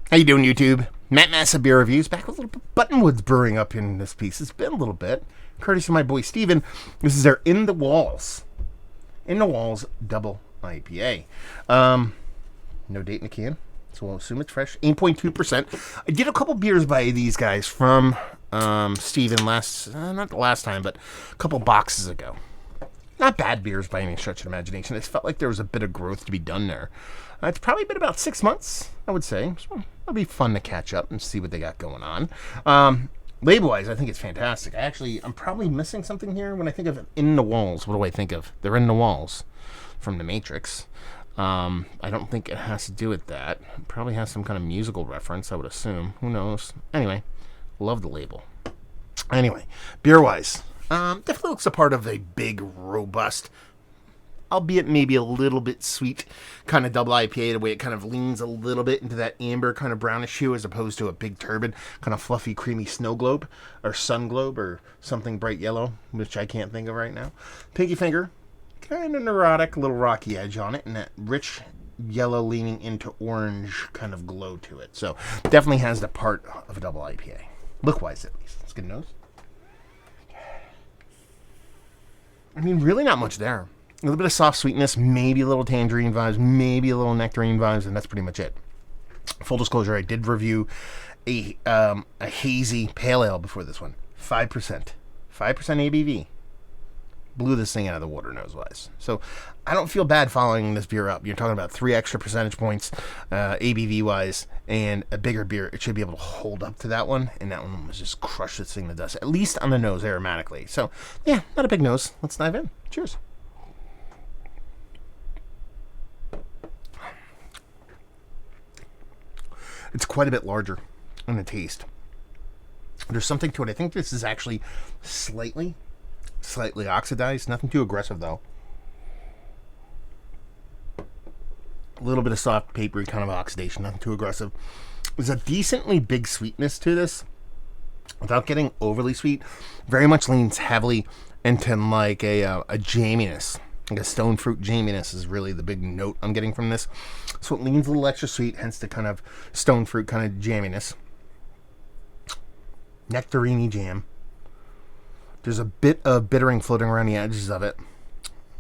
How you doing, YouTube? Matt Massa Beer Reviews, back with a little Buttonwoods brewing up in this piece. It's been a little bit, courtesy of my boy Steven. This is their In the Walls double IPA. No date in the can, so we'll assume it's fresh. 8.2%. I did a couple beers by these guys from Steven not the last time, but a couple boxes ago. Not bad beers by any stretch of the imagination. It felt like there was a bit of growth to be done there. It's probably been about 6 months, I would say. So it'll be fun to catch up and see what they got going on. Label-wise, I think it's fantastic. I'm probably missing something here when I think of In the Walls. What do I think of? They're in the walls from The Matrix. I don't think it has to do with that. It probably has some kind of musical reference, I would assume. Who knows? Anyway, love the label. Anyway, beer-wise, definitely looks a part of a big, robust, albeit maybe a little bit sweet kind of double IPA, the way it kind of leans a little bit into that amber kind of brownish hue as opposed to a big turbid, kind of fluffy, creamy snow globe or sun globe or something bright yellow, which I can't think of right now. Pinky finger, kind of neurotic, little rocky edge on it, and that rich yellow leaning into orange kind of glow to it. So definitely has the part of a double IPA. Look-wise, at least. Let's get a nose. I mean, really not much there. A little bit of soft sweetness, maybe a little tangerine vibes, maybe a little nectarine vibes, and that's pretty much it. Full disclosure, I did review a hazy pale ale before this one. 5%. 5% ABV. Blew this thing out of the water nose-wise. So I don't feel bad following this beer up. You're talking about 3 extra percentage points ABV-wise, and a bigger beer. It should be able to hold up to that one, and that one was just crush this thing to dust, at least on the nose aromatically. So, yeah, not a big nose. Let's dive in. Cheers. It's quite a bit larger in the taste. There's something to it. I think this is actually slightly oxidized. Nothing too aggressive, though. A little bit of soft, papery kind of oxidation. Nothing too aggressive. There's a decently big sweetness to this without getting overly sweet. Very much leans heavily into like a jamminess. Like a stone fruit jamminess is really the big note I'm getting from this. So it leans a little extra sweet, hence the kind of stone fruit kind of jamminess. Nectarine jam. There's a bit of bittering floating around the edges of it.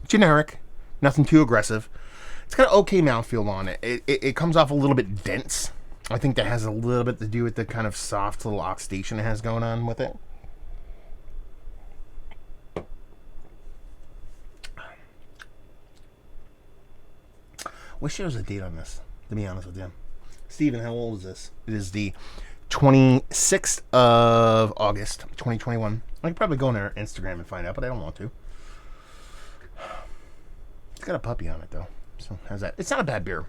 Generic. Nothing too aggressive. It's got an okay mouthfeel on it. It comes off a little bit dense. I think that has a little bit to do with the kind of soft little oxidation it has going on with it. Wish there was a date on this, to be honest with you. Steven, how old is this? It is the 26th of August, 2021. I could probably go on their Instagram and find out, but I don't want to. It's got a puppy on it, though. So, how's that? It's not a bad beer.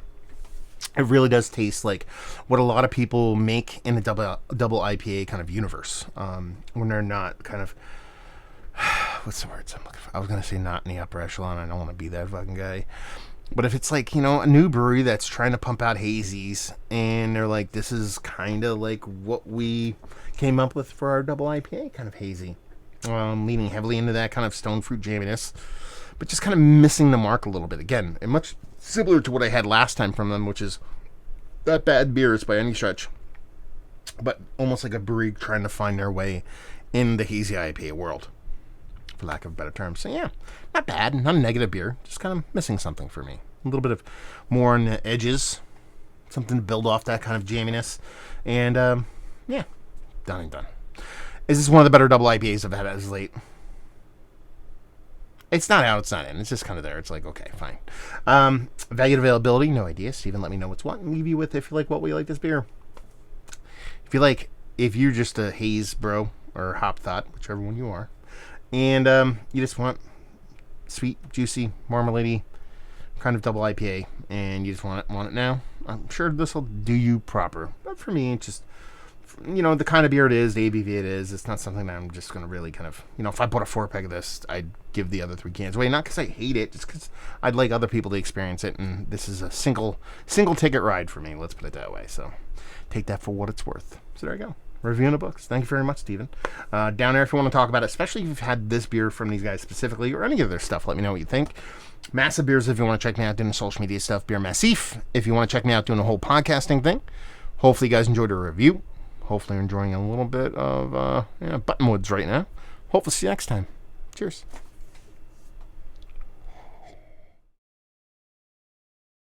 It really does taste like what a lot of people make in a double IPA kind of universe. When they're not kind of... What's the words I'm looking for? I was going to say not in the upper echelon. I don't want to be that fucking guy. But if it's like, a new brewery that's trying to pump out hazies, and they're like, this is kind of like what we came up with for our double IPA kind of hazy. Leaning heavily into that kind of stone fruit jamminess, but just kind of missing the mark a little bit. Again, and much similar to what I had last time from them, which is not bad beers by any stretch, but almost like a brewery trying to find their way in the hazy IPA world, for lack of a better term. So yeah, not bad, not a negative beer, just kind of missing something for me. A little bit of more on the edges, something to build off that kind of jamminess, and yeah, done and done. Is this one of the better double IPAs I've had as of late? It's not out, it's not in, it's just kind of there. It's like, okay, fine. Value and availability, no idea. Steven, let me know what's what, and leave you with if you like what we like this beer. If you're just a haze bro, or hop thought, whichever one you are, and you just want sweet, juicy, marmalade kind of double IPA, and you just want it now, I'm sure this will do you proper. But for me, it's just, the kind of beer it is, the ABV it is, it's not something that I'm just going to really kind of, if I bought a 4-pack of this, I'd give the other 3 cans away. Not because I hate it, just because I'd like other people to experience it, and this is a single ticket ride for me, let's put it that way. So take that for what it's worth. So there you go. Reviewing the books. Thank you very much, Steven. Down there, if you want to talk about it, especially if you've had this beer from these guys specifically, or any of their stuff, let me know what you think. Massive Beers, if you want to check me out doing the social media stuff. Beer Massif, if you want to check me out doing the whole podcasting thing. Hopefully you guys enjoyed the review. Hopefully you're enjoying a little bit of Buttonwoods right now. Hopefully see you next time. Cheers.